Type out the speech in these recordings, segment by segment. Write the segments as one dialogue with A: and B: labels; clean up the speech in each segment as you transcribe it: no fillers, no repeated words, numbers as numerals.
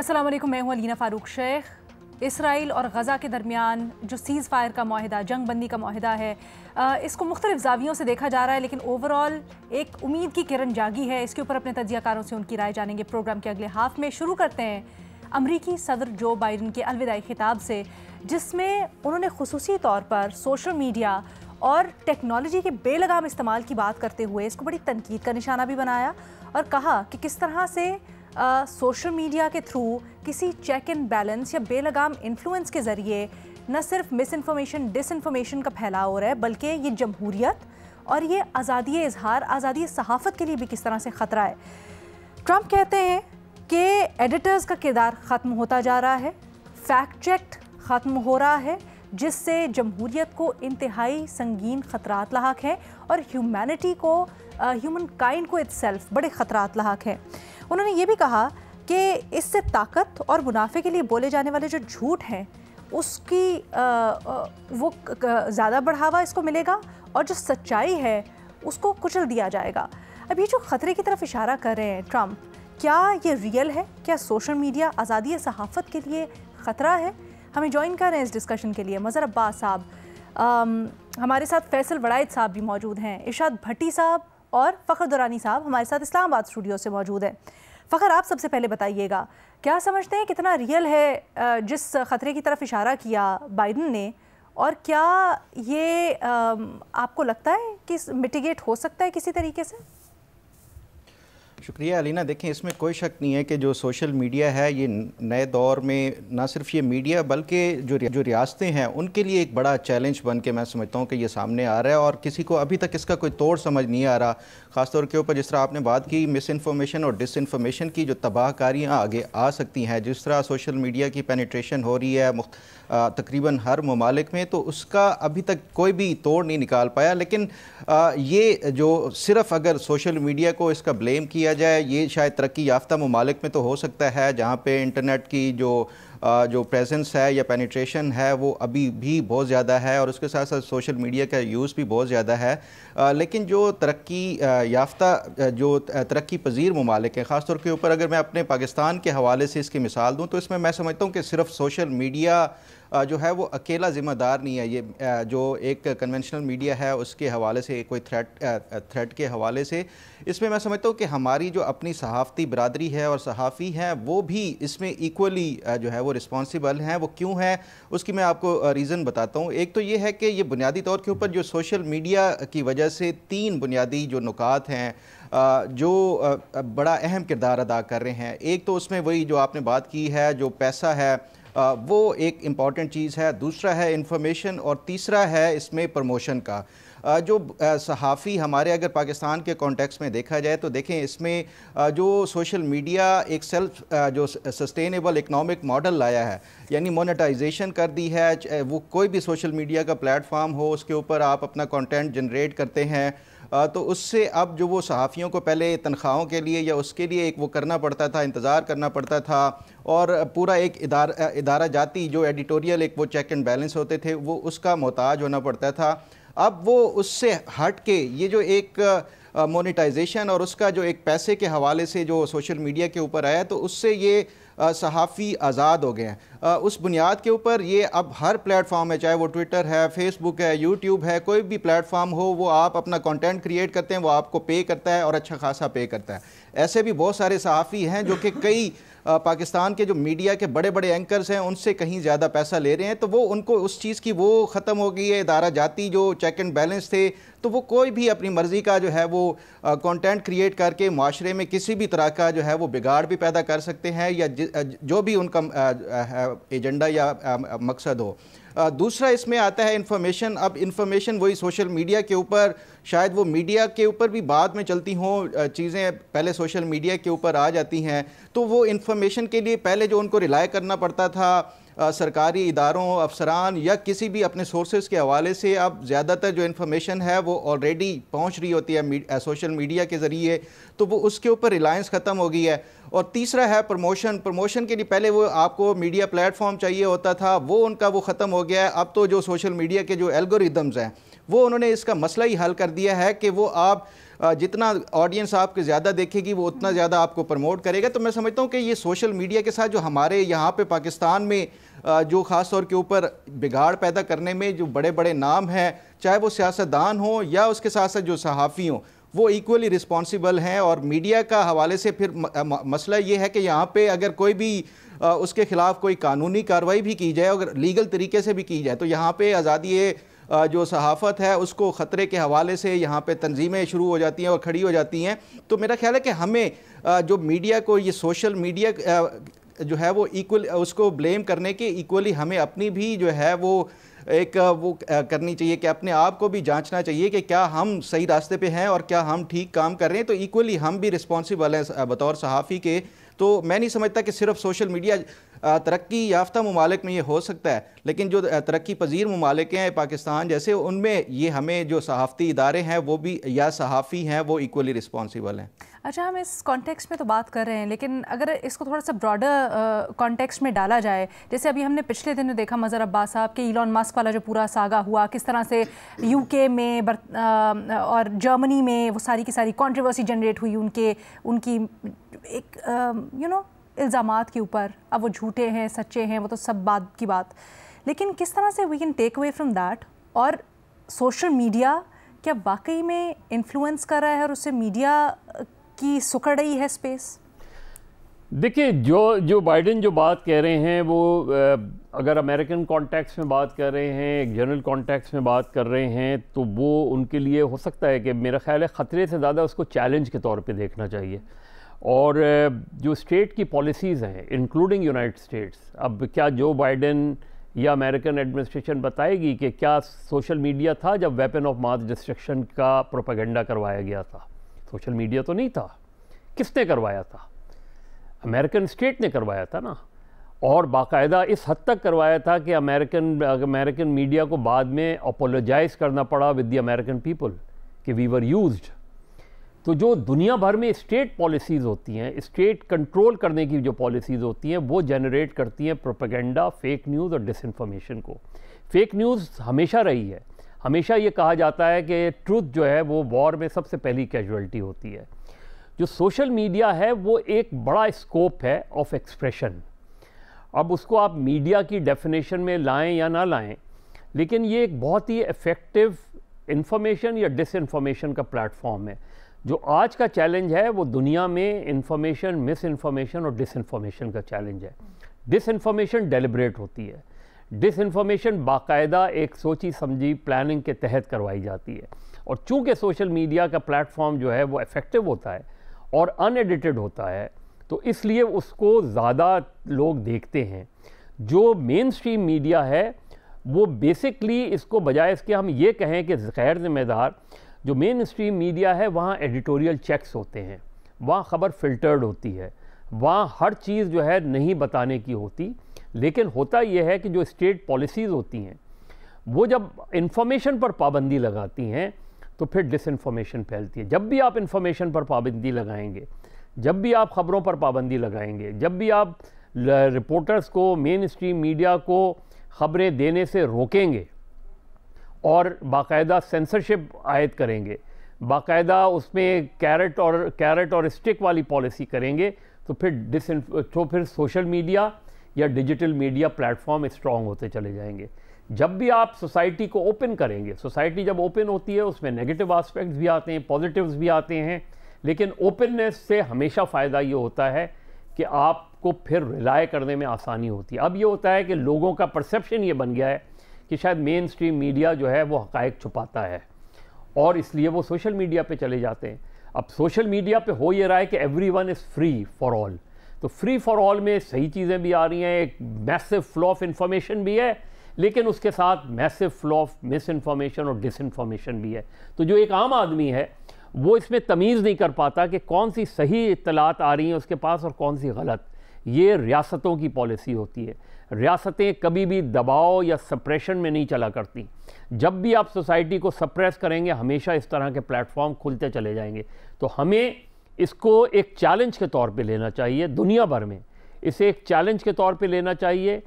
A: अस्सलाम वालेकुम, मैं हूं अलीना फ़ारूक शेख। इसराइल और गज़ा के दरमियान जो सीज़ फायर का माहिदा, जंग बंदी का माहिदा है, इसको मुख्तलिफ ज़ावियों से देखा जा रहा है, लेकिन ओवरऑल एक उम्मीद की किरण जागी है। इसके ऊपर अपने तज्ज़ियाकारों से उनकी राय जानेंगे। प्रोग्राम के अगले हाफ में शुरू करते हैं अमरीकी सदर जो बाइडन के अलविदाई खिताब से, जिसमें उन्होंने खुसूसी तौर पर सोशल मीडिया और टेक्नोलॉजी के बेलगाम इस्तेमाल की बात करते हुए इसको बड़ी तनकीद का निशाना भी बनाया और कहा कि किस तरह से सोशल मीडिया के थ्रू किसी चेक एंड बैलेंस या बेलगाम इन्फ्लुएंस के ज़रिए न सिर्फ मिस इन्फॉर्मेशन डिसइन्फॉर्मेशन का फैलाव हो रहा है, बल्कि ये जमहूरियत और ये आज़ादी इजहार, आज़ादी सहाफ़त के लिए भी किस तरह से ख़तरा है। ट्रंप कहते हैं कि एडिटर्स का किरदार ख़त्म होता जा रहा है, फैक्ट चेक ख़त्म हो रहा है, जिससे जमहूरियत को इंतहाई संगीन ख़तरात लाहक हैं और ह्यूमैनिटी को, ह्यूमन काइंड को इत्सेल्फ बड़े ख़तरात लाहक हैं। उन्होंने ये भी कहा कि इससे ताकत और मुनाफे के लिए बोले जाने वाले जो झूठ हैं उसकी वो ज़्यादा बढ़ावा इसको मिलेगा और जो सच्चाई है उसको कुचल दिया जाएगा। अब ये जो ख़तरे की तरफ इशारा कर रहे हैं ट्रंप, क्या ये रियल है? क्या सोशल मीडिया आज़ादी सहाफ़त के लिए ख़तरा है? हमें ज्वाइन कर रहे हैं इस डिस्कशन के लिए मज़हर अब्बास साहब, हमारे साथ फैसल वड़ाइद साहब भी मौजूद हैं, इरशाद भट्टी साहब और फ़खर दुरानी साहब हमारे साथ इस्लामाबाद स्टूडियो से मौजूद हैं। फ़खर, आप सबसे पहले बताइएगा, क्या समझते हैं कितना रियल है जिस ख़तरे की तरफ इशारा किया बाइडन ने, और क्या ये आपको लगता है कि मिटिगेट हो सकता है किसी तरीके से?
B: शुक्रिया अलीना। देखें, इसमें कोई शक नहीं है कि जो सोशल मीडिया है ये नए दौर में ना सिर्फ ये मीडिया बल्कि जो रियासतें हैं उनके लिए एक बड़ा चैलेंज बन के मैं समझता हूँ कि ये सामने आ रहा है और किसी को अभी तक इसका कोई तोड़ समझ नहीं आ रहा। ख़ासतौर के ऊपर जिस तरह आपने बात की मिस इन्फॉर्मेशन और डिसइन्फॉर्मेशन की जो तबाहकारियाँ आगे आ सकती हैं, जिस तरह सोशल मीडिया की पेनिट्रेशन हो रही है तकरीबन हर ममालिक में, तो उसका अभी तक कोई भी तोड़ नहीं निकाल पाया। लेकिन ये जो सिर्फ अगर सोशल मीडिया को इसका ब्लेम किया जाए, ये शायद तरक्की याफ्ता ममालिक में तो हो सकता है जहाँ पे इंटरनेट की जो प्रेजेंस है या पेनिट्रेशन है वो अभी भी बहुत ज़्यादा है और उसके साथ साथ सोशल मीडिया का यूज़ भी बहुत ज़्यादा है। लेकिन जो तरक्की याफ्ता जो तरक्की पजीर ममालिक हैं, ख़ासतौर के ऊपर अगर मैं अपने पाकिस्तान के हवाले से इसकी मिसाल दूँ तो इसमें मैं समझता हूँ कि सिर्फ सोशल मीडिया जो है वो अकेला ज़िम्मेदार नहीं है। ये जो एक कन्वेंशनल मीडिया है उसके हवाले से, कोई थ्रेट के हवाले से, इसमें मैं समझता हूँ कि हमारी जो अपनी सहाफ़ती बरादरी है और सहाफ़ी हैं वो भी इसमें इक्वली जो है वो रिस्पॉन्सिबल हैं। वो क्यों है उसकी मैं आपको रीज़न बताता हूँ। एक तो ये है कि ये बुनियादी तौर के ऊपर जो सोशल मीडिया की वजह से 3 बुनियादी जो नुकात हैं जो बड़ा अहम किरदार अदा कर रहे हैं। एक तो उसमें वही जो आपने बात की है, जो पैसा है वो एक इम्पॉर्टेंट चीज़ है, दूसरा है इंफॉर्मेशन और तीसरा है इसमें प्रमोशन का। जो सहाफ़ी हमारे अगर पाकिस्तान के कॉन्टेक्स्ट में देखा जाए तो देखें इसमें जो सोशल मीडिया एक सेल्फ जो सस्टेनेबल इकनॉमिक मॉडल लाया है, यानी मोनेटाइजेशन कर दी है। वो कोई भी सोशल मीडिया का प्लेटफॉर्म हो उसके ऊपर आप अपना कंटेंट जनरेट करते हैं तो उससे अब जो वो सहाफ़ियों को पहले तनख्वाहों के लिए या उसके लिए एक वो करना पड़ता था, इंतज़ार करना पड़ता था और पूरा एक इदारा जाती जो एडिटोरियल एक वो चेक एंड बैलेंस होते थे वो उसका मोहताज होना पड़ता था। अब वो उससे हट के ये जो एक मोनेटाइजेशन और उसका जो एक पैसे के हवाले से जो सोशल मीडिया के ऊपर आया तो उससे ये सहाफ़ी आज़ाद हो गए हैं। उस बुनियाद के ऊपर ये अब हर प्लेटफॉर्म है, चाहे वो ट्विटर है, फेसबुक है, यूट्यूब है, कोई भी प्लेटफॉर्म हो, वो आप अपना कंटेंट क्रिएट करते हैं, वो आपको पे करता है और अच्छा खासा पे करता है। ऐसे भी बहुत सारे सहाफ़ी हैं जो कि कई पाकिस्तान के जो मीडिया के बड़े बड़े एंकर्स हैं उनसे कहीं ज़्यादा पैसा ले रहे हैं, तो वो उनको उस चीज़ की वो ख़त्म हो गई है। इदारा जाती जो चेक एंड बैलेंस थे तो वो कोई भी अपनी मर्ज़ी का जो है वो कंटेंट क्रिएट करके माशरे में किसी भी तरह का जो है वो बिगाड़ भी पैदा कर सकते हैं या जो भी उनका एजेंडा या मकसद हो। दूसरा इसमें आता है इंफॉर्मेशन। अब इंफॉर्मेशन वही सोशल मीडिया के ऊपर, शायद वो मीडिया के ऊपर भी बाद में चलती हों चीज़ें, पहले सोशल मीडिया के ऊपर आ जाती हैं, तो वो इंफॉर्मेशन के लिए पहले जो उनको रिलाय करना पड़ता था सरकारी इदारों, अफसरान या किसी भी अपने सोर्सेज के हवाले से, अब ज़्यादातर जो इन्फॉर्मेशन है वो ऑलरेडी पहुंच रही होती है सोशल मीडिया के ज़रिए, तो वो उसके ऊपर रिलायंस ख़त्म हो गई है। और तीसरा है प्रमोशन के लिए पहले वो आपको मीडिया प्लेटफॉर्म चाहिए होता था, वो उनका वो ख़त्म हो गया है। अब तो जो सोशल मीडिया के जो एल्गोरिदम्स हैं वो उन्होंने इसका मसला ही हल कर दिया है कि वो आप जितना ऑडियंस आपके ज़्यादा देखेगी वो उतना ज़्यादा आपको प्रमोट करेगा। तो मैं समझता हूँ कि ये सोशल मीडिया के साथ जो हमारे यहाँ पे पाकिस्तान में जो ख़ास तौर के ऊपर बिगाड़ पैदा करने में जो बड़े बड़े नाम हैं, चाहे वो सियासतदान हो या उसके साथ साथ जो सहाफ़ी हों, वो इक्वली रिस्पॉन्सिबल हैं। और मीडिया का हवाले से फिर मसला ये है कि यहाँ पे अगर कोई भी उसके ख़िलाफ़ कोई कानूनी कार्रवाई भी की जाए, अगर लीगल तरीके से भी की जाए, तो यहाँ पे आज़ादी जो सहाफ़त है उसको ख़तरे के हवाले से यहाँ पे तंजीमें शुरू हो जाती हैं और खड़ी हो जाती हैं। तो मेरा ख्याल है कि हमें जो मीडिया को, ये सोशल मीडिया जो है वो इक्वल उसको ब्लेम करने के इक्वली हमें अपनी भी जो है वो करनी चाहिए कि अपने आप को भी जांचना चाहिए कि क्या हम सही रास्ते पे हैं और क्या हम ठीक काम कर रहे हैं। तो इक्वली हम भी रिस्पॉन्सिबल हैं बतौर सहाफ़ी के। तो मैं नहीं समझता कि सिर्फ सोशल मीडिया तरक्की याफ्ता ममालिक में ये हो सकता है, लेकिन जो तरक्की पजीर ममालिक हैं पाकिस्तान जैसे, उनमें ये हमें जो सहाफ़ती इदारे हैं वो भी या सहाफ़ी हैं वो इक्वली रिस्पॉन्सिबल हैं।
A: अच्छा, हम इस कॉन्टेक्स्ट में तो बात कर रहे हैं, लेकिन अगर इसको थोड़ा सा ब्रॉडर कॉन्टेक्स्ट में डाला जाए, जैसे अभी हमने पिछले दिन देखा मज़हर अब्बास साहब के इलॉन मस्क वाला जो पूरा सागा हुआ, किस तरह से यूके में और जर्मनी में वो सारी की सारी कंट्रोवर्सी जनरेट हुई उनकी एक इल्ज़ामात के ऊपर। अब वो झूठे हैं सच्चे हैं वो तो सब बात की बात, लेकिन किस तरह से we can take away from that. और सोशल मीडिया क्या वाकई में इन्फ्लुएंस कर रहा है और उससे मीडिया की सुकड़ रही है स्पेस?
C: देखिए, जो बाइडेन जो बात कह रहे हैं वो अगर अमेरिकन कॉन्टेक्स्ट में बात कर रहे हैं, एक जनरल कॉन्टेक्स्ट में बात कर रहे हैं, तो वो उनके लिए हो सकता है कि मेरा ख्याल है ख़तरे से ज़्यादा उसको चैलेंज के तौर पे देखना चाहिए। और जो स्टेट की पॉलिसीज़ हैं इंक्लूडिंग यूनाइटेड स्टेट्स, अब क्या जो बाइडेन या अमेरिकन एडमिनिस्ट्रेशन बताएगी कि क्या सोशल मीडिया था जब वेपन ऑफ मास डिस्ट्रक्शन का प्रोपेगेंडा करवाया गया था? सोशल मीडिया तो नहीं था। किसने करवाया था? अमेरिकन स्टेट ने करवाया था ना, और बाकायदा इस हद तक करवाया था कि अमेरिकन मीडिया को बाद में अपोलोजाइज करना पड़ा विद द अमेरिकन पीपल कि वी वर यूज्ड। तो जो दुनिया भर में स्टेट पॉलिसीज़ होती हैं, स्टेट कंट्रोल करने की जो पॉलिसीज़ होती हैं, वो जनरेट करती हैं प्रोपेगेंडा, फेक न्यूज़ और डिसइंफॉर्मेशन को। फेक न्यूज़ हमेशा रही है, हमेशा ये कहा जाता है कि ट्रूथ जो है वो वॉर में सबसे पहली कैजुअलिटी होती है। जो सोशल मीडिया है वो एक बड़ा स्कोप है ऑफ एक्सप्रेशन। अब उसको आप मीडिया की डेफिनेशन में लाएं या ना लाएं, लेकिन ये एक बहुत ही इफ़ेक्टिव इंफॉर्मेशन या डिसइंफॉर्मेशन का प्लेटफॉर्म है। जो आज का चैलेंज है वो दुनिया में इंफॉर्मेशन, मिस इन्फॉर्मेशन और डिसइंफॉर्मेशन का चैलेंज है। डिसइंफॉर्मेशन डेलिब्रेट होती है, डिसइंफॉर्मेशन बाकायदा एक सोची समझी प्लानिंग के तहत करवाई जाती है। और चूँकि सोशल मीडिया का प्लेटफॉर्म जो है वो इफ़ेक्टिव होता है और अनएडिटेड होता है, तो इसलिए उसको ज़्यादा लोग देखते हैं। जो मेन स्ट्रीम मीडिया है वो बेसिकली इसको बजाय इसके हम ये कहें कि गैर जिम्मेदार, जो मेन स्ट्रीम मीडिया है वहाँ एडिटोरियल चेक्स होते हैं, वहाँ ख़बर फ़िल्टर्ड होती है, वहाँ हर चीज़ जो है नहीं बताने की होती। लेकिन होता यह है कि जो स्टेट पॉलिसीज़ होती हैं वो जब इंफॉर्मेशन पर पाबंदी लगाती हैं तो फिर डिसइंफॉर्मेशन फैलती है। जब भी आप इंफॉर्मेशन पर पाबंदी लगाएंगे, जब भी आप ख़बरों पर पाबंदी लगाएंगे, जब भी आप रिपोर्टर्स को, मेन स्ट्रीम मीडिया को ख़बरें देने से रोकेंगे और बाकायदा सेंसरशिप आयद करेंगे, बाकायदा उसमें कैरेट और स्टिक वाली पॉलिसी करेंगे, तो फिर सोशल मीडिया या डिजिटल मीडिया प्लेटफॉर्म स्ट्रॉन्ग होते चले जाएंगे। जब भी आप सोसाइटी को ओपन करेंगे, सोसाइटी जब ओपन होती है उसमें नेगेटिव एस्पेक्ट्स भी आते हैं, पॉजिटिव्स भी आते हैं, लेकिन ओपननेस से हमेशा फ़ायदा ये होता है कि आपको फिर रिलाय करने में आसानी होती है। अब ये होता है कि लोगों का परसेप्शन ये बन गया है कि शायद मेन स्ट्रीम मीडिया जो है वो हक़ाइक़ छुपाता है और इसलिए वो सोशल मीडिया पे चले जाते हैं। अब सोशल मीडिया पे हो ये रहा है कि everyone is free for all, तो फ्री फॉर ऑल में सही चीज़ें भी आ रही हैं, एक मैसिव फ्लो ऑफ इंफॉर्मेशन भी है, लेकिन उसके साथ massive flow of miss information और डिसइंफॉर्मेशन भी है। तो जो एक आम आदमी है वो इसमें तमीज़ नहीं कर पाता कि कौन सी सही इत्तलात आ रही हैं उसके पास और कौन सी गलत। ये रियासतों की पॉलिसी होती है। रियासतें कभी भी दबाव या सप्रेशन में नहीं चला करती। जब भी आप सोसाइटी को सप्रेस करेंगे हमेशा इस तरह के प्लेटफॉर्म खुलते चले जाएंगे। तो हमें इसको एक चैलेंज के तौर पे लेना चाहिए, दुनिया भर में इसे एक चैलेंज के तौर पे लेना चाहिए।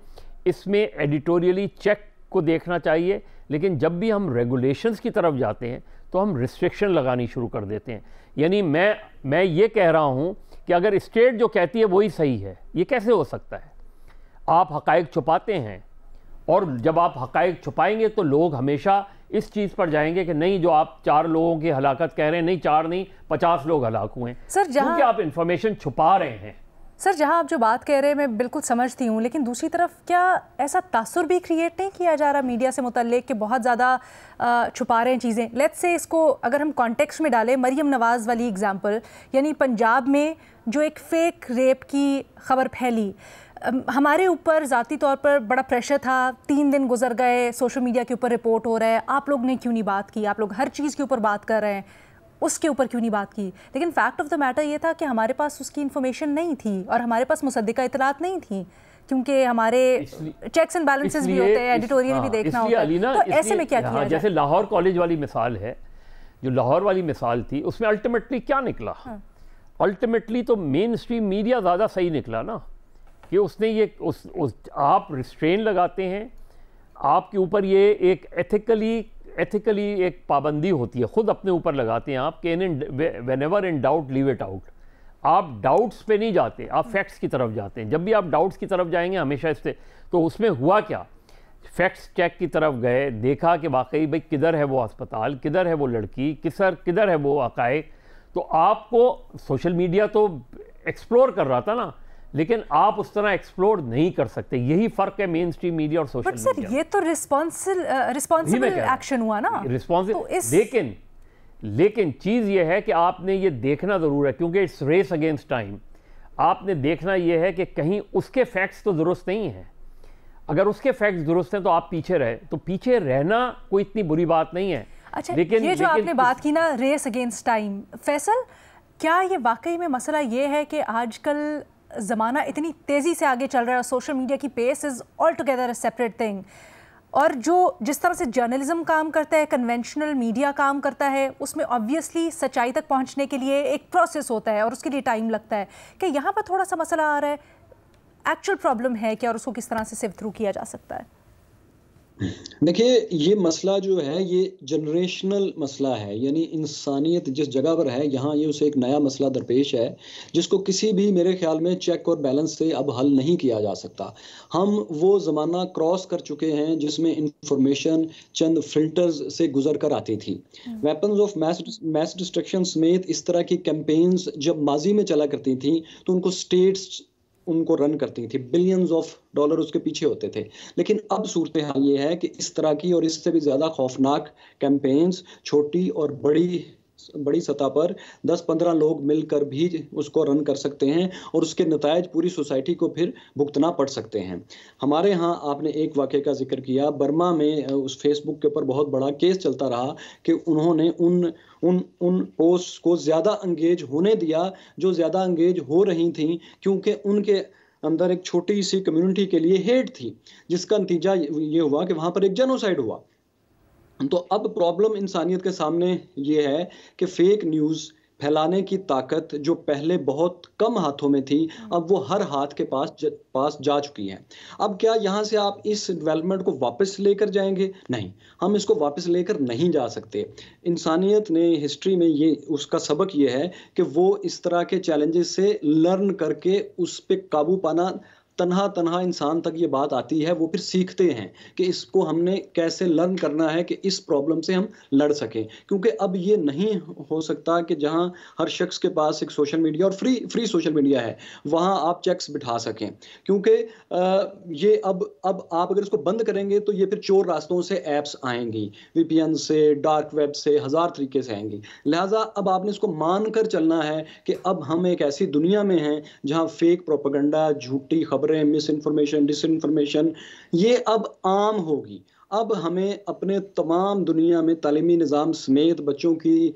C: इसमें एडिटोरियली चेक को देखना चाहिए, लेकिन जब भी हम रेगुलेशंस की तरफ जाते हैं तो हम रिस्ट्रिक्शन लगानी शुरू कर देते हैं। यानी मैं ये कह रहा हूँ कि अगर स्टेट जो कहती है वही सही है, ये कैसे हो सकता है? आप हक़ाइक़ छुपाते हैं, और जब आप हक़ाइक़ छुपाएंगे तो लोग हमेशा इस चीज़ पर जाएंगे कि नहीं, जो आप 4 लोगों की हलाकत कह रहे हैं, नहीं 4 नहीं 50 लोग हलाक हुए हैं, क्योंकि आप इंफॉर्मेशन छुपा रहे हैं।
A: सर, जहां आप जो बात कह रहे हैं मैं बिल्कुल समझती हूं, लेकिन दूसरी तरफ क्या ऐसा तासुर भी क्रिएट नहीं किया जा रहा मीडिया से मुतल्लिक कि बहुत ज़्यादा छुपा रहे हैं चीज़ें? लेट्स से इसको अगर हम कॉन्टेक्स्ट में डालें, मरियम नवाज़ वाली एग्जांपल, यानी पंजाब में जो एक फ़ेक रेप की खबर फैली, हमारे ऊपर ज़ाती तौर पर बड़ा प्रेशर था, 3 दिन गुजर गए, सोशल मीडिया के ऊपर रिपोर्ट हो रहा है, आप लोग ने क्यों नहीं बात की? आप लोग हर चीज़ के ऊपर बात कर रहे हैं, उसके ऊपर क्यों नहीं बात की? लेकिन फैक्ट ऑफ द मैटर ये था कि हमारे पास उसकी इन्फॉर्मेशन नहीं थी और हमारे पास मुसद्दिका इतलात नहीं थी, क्योंकि हमारे चेक्स एंड बैलेंसेस भी होते हैं, एडिटोरियल भी देखना होता है। तो ऐसे में क्या किया जाए?
C: जैसे लाहौर कॉलेज वाली मिसाल है, जो लाहौर वाली मिसाल थी, उसमें अल्टीमेटली क्या निकला? अल्टीमेटली तो मेन स्ट्रीम मीडिया ज़्यादा सही निकला ना, कि उसने ये आप रिस्ट्रेन लगाते हैं, आपके ऊपर ये एक एथिकली एक पाबंदी होती है, ख़ुद अपने ऊपर लगाते हैं आप कि whenever in doubt leave it out. आप डाउट्स पे नहीं जाते, आप फैक्ट्स की तरफ जाते हैं। जब भी आप डाउट्स की तरफ जाएंगे हमेशा इससे, तो उसमें हुआ क्या? फैक्ट्स चेक की तरफ गए, देखा कि वाकई भाई किधर है वो अस्पताल, किधर है वो लड़की, किधर है वो हक़ाइक़। तो आपको सोशल मीडिया तो एक्सप्लोर कर रहा था ना, लेकिन आप उस तरह एक्सप्लोर नहीं कर सकते। यही फ़र्क है मेन स्ट्रीम मीडिया और सोशल मीडिया।
A: बट सर, ये तो रिस्पॉन्सिबल एक्शन हुआ ना,
C: रिस्पॉन्सिबल। लेकिन चीज़ ये है कि आपने ये देखना ज़रूर है, क्योंकि इट्स रेस अगेंस्ट टाइम। आपने देखना ये है कि कहीं उसके फैक्ट्स तो दुरुस्त नहीं हैं। अगर उसके फैक्ट्स दुरुस्त हैं तो आप पीछे रहे, तो पीछे रहना कोई इतनी बुरी बात नहीं है।
A: अच्छा, ये जो आपने बात की ना, रेस अगेंस्ट टाइम, फैसल, क्या ये वाकई में मसला ये है कि आजकल ज़माना इतनी तेज़ी से आगे चल रहा है, सोशल मीडिया की pace is altogether a separate thing, और जिस तरह से जर्नलिज्म काम करता है, कन्वेंशनल मीडिया काम करता है, उसमें ऑब्वियसली सच्चाई तक पहुंचने के लिए एक प्रोसेस होता है और उसके लिए टाइम लगता है, कि यहाँ पर थोड़ा सा मसला आ रहा है, एक्चुअल प्रॉब्लम है क्या और उसको किस तरह से सिफ्ट थ्रू किया जा सकता है?
D: देखिए, ये मसला जो है ये जनरेशनल मसला है, यानी इंसानियत जिस जगह पर है यहाँ ये उसे एक नया मसला दरपेश है, जिसको किसी भी मेरे ख्याल में चेक और बैलेंस से अब हल नहीं किया जा सकता। हम वो ज़माना क्रॉस कर चुके हैं जिसमें इंफॉर्मेशन चंद फिल्टर्स से गुजर कर आती थी। वेपन्स ऑफ मैस डिस्ट्रक्शन समेत इस तरह की कैंपेन्स जब माजी में चला करती थी तो उनको स्टेट्स उनको रन करती थी, बिलियंस ऑफ डॉलर उसके पीछे होते थे। लेकिन अब सूरत हाल ये है कि इस तरह की और इससे भी ज़्यादा खौफनाक कैंपेन्स छोटी और बड़ी सतह पर 10-15 लोग मिलकर भी उसको रन कर सकते हैं और उसके नतायज पूरी सोसाइटी को फिर भुगतना पड़ सकते हैं। हमारे यहाँ आपने एक वाक़े का जिक्र किया, बर्मा में उस फेसबुक के ऊपर बहुत बड़ा केस चलता रहा कि उन्होंने उन पोस्ट को ज़्यादा एंगेज होने दिया जो ज़्यादा एंगेज हो रही थी, क्योंकि उनके अंदर एक छोटी सी कम्युनिटी के लिए हेट थी, जिसका नतीजा ये हुआ कि वहाँ पर एक जेनोसाइड हुआ। तो अब प्रॉब्लम इंसानियत के सामने ये है कि फेक न्यूज़ फैलाने की ताकत जो पहले बहुत कम हाथों में थी, अब वो हर हाथ के पास जा चुकी है। अब क्या यहाँ से आप इस डेवलपमेंट को वापस लेकर जाएंगे? नहीं, हम इसको वापस लेकर नहीं जा सकते। इंसानियत ने हिस्ट्री में ये उसका सबक ये है कि वो इस तरह के चैलेंजेस से लर्न करके उस पर काबू पाना, तन्हा इंसान तक ये बात आती है, वो फिर सीखते हैं कि इसको हमने कैसे लर्न करना है कि इस प्रॉब्लम से हम लड़ सकें। क्योंकि अब ये नहीं हो सकता कि जहां हर शख्स के पास एक सोशल मीडिया और फ्री सोशल मीडिया है वहां आप चेक्स बिठा सकें, क्योंकि ये अब आप अगर इसको बंद करेंगे तो ये फिर चोर रास्तों से ऐप्स आएंगी, VPN से, डार्क वेब से, हज़ार तरीके से आएंगी। लिहाजा अब आपने इसको मान कर चलना है कि अब हम एक ऐसी दुनिया में हैं जहां फेक प्रोपेगेंडा, झूठी खबरें, मिस इन्फॉर्मेशन, डिसइन्फॉर्मेशन ये अब आम होगी। अब हमें अपने तमाम दुनिया में तालीमी निज़ाम समेत बच्चों की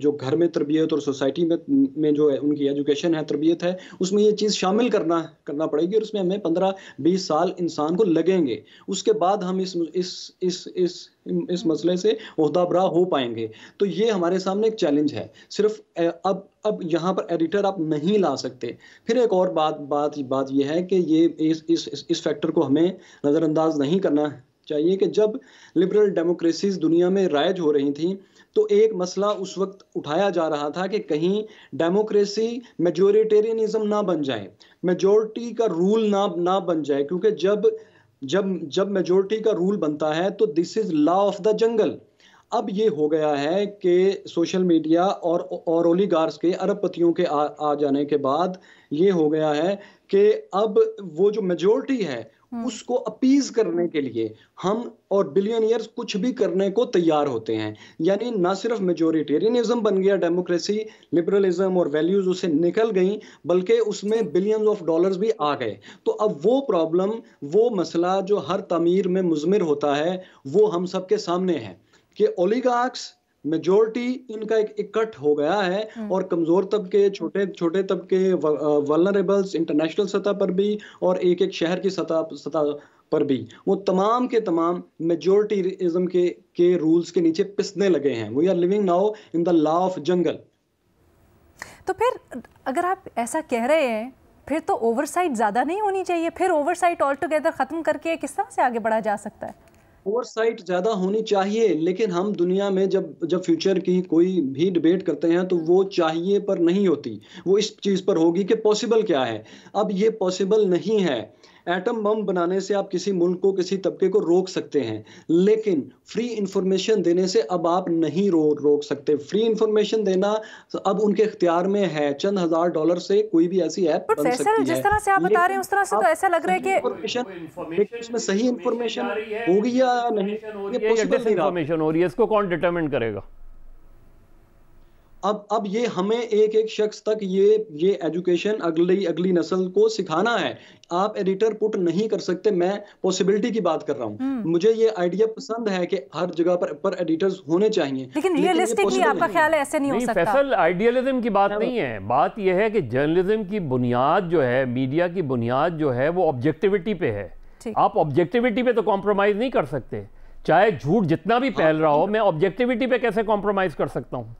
D: जो घर में तरबियत और सोसाइटी में जो है उनकी एजुकेशन है, तरबियत है, उसमें ये चीज़ शामिल करना पड़ेगी और उसमें हमें 15-20 साल इंसान को लगेंगे। उसके बाद हम इस मसले से ओहदाबरा हो पाएंगे। तो ये हमारे सामने एक चैलेंज है। सिर्फ अब यहाँ पर एडिटर आप नहीं ला सकते। फिर एक और बात ये है कि ये इस फैक्टर को हमें नज़रअंदाज नहीं करना चाहिए कि जब लिबरल डेमोक्रेसीज दुनिया में राइज हो रही थी तो एक मसला उस वक्त उठाया जा रहा था कि कहीं डेमोक्रेसी मेजोरिटेरियनिज्म ना बन जाए, मेजोरिटी का रूल ना बन जाए, क्योंकि जब जब जब मेजोरिटी का रूल बनता है तो this is law of the jungle. अब ये हो गया है कि सोशल मीडिया और ओलिगार्स के अरबपतियों के आ जाने के बाद ये हो गया है कि अब वो जो मेजोरिटी है उसको अपीज करने के लिए हम और बिलियनियर्स कुछ भी करने को तैयार होते हैं। यानी ना सिर्फ मेजोरिटेरियनिज्म बन गया डेमोक्रेसी, लिबरलिज्म और वैल्यूज उसे निकल गई, बल्कि उसमें बिलियंस ऑफ डॉलर्स भी आ गए। तो अब वो प्रॉब्लम, वो मसला जो हर तमीर में मुज़मिर होता है, वो हम सबके सामने है कि ओलिगार्क्स मेजोरिटी इनका एक इकट्ठ हो गया है और कमजोर तबके, छोटे छोटे तबके, वल्नरेबल्स इंटरनेशनल सतह पर भी और एक एक शहर की सतह पर भी, वो तमाम के तमाम मेजोरिटीइज्म के रूल्स के नीचे पिसने लगे हैं। We are living now in the law of jungle.
A: तो फिर अगर आप ऐसा कह रहे हैं फिर तो ओवरसाइट ज्यादा नहीं होनी चाहिए? फिर ओवरसाइट ऑल टुगेदर खत्म करके किस तरह से आगे बढ़ा जा सकता है?
D: ओवरसाइट ज्यादा होनी चाहिए, लेकिन हम दुनिया में जब फ्यूचर की कोई भी डिबेट करते हैं तो वो चाहिए पर नहीं होती, वो इस चीज पर होगी कि पॉसिबल क्या है। अब ये पॉसिबल नहीं है। एटम बम बनाने से आप किसी मुल्क को, किसी तबके को रोक सकते हैं, लेकिन फ्री इंफॉर्मेशन देने से अब आप नहीं रोक सकते। फ्री इंफॉर्मेशन देना अब उनके इख्तियार में है। चंद $1000 से कोई भी ऐसी ऐप बन सकती है।
A: जिस तरह से आप बता रहे हैं उस तरह से तो ऐसा लग रहा है कि
D: इसमें सही इंफॉर्मेशन होगी या नहीं, ये पॉसिबल नहीं
C: हो रही है, इसको कौन डिटरमिन करेगा?
D: अब ये हमें एक एक शख्स तक ये एजुकेशन अगली नस्ल को सिखाना है। आप एडिटर पुट नहीं कर सकते। मैं पॉसिबिलिटी की बात कर रहा हूँ। मुझे ये आइडिया पसंद है कि हर जगह पर एडिटर्स होने चाहिए,
A: लेकिन रियलिस्टिकली आपका ख्याल है ऐसे नहीं हो सकता?
C: फैसल, आइडियलिज्म की बात नहीं है। बात यह है कि जर्नलिज्म की बुनियाद जो है, मीडिया की बुनियाद जो है, वो ऑब्जेक्टिविटी पे है। आप ऑब्जेक्टिविटी पे तो कॉम्प्रोमाइज नहीं कर सकते, चाहे झूठ जितना भी फैल रहा हो। मैं ऑब्जेक्टिविटी पे कैसे कॉम्प्रोमाइज कर सकता हूँ?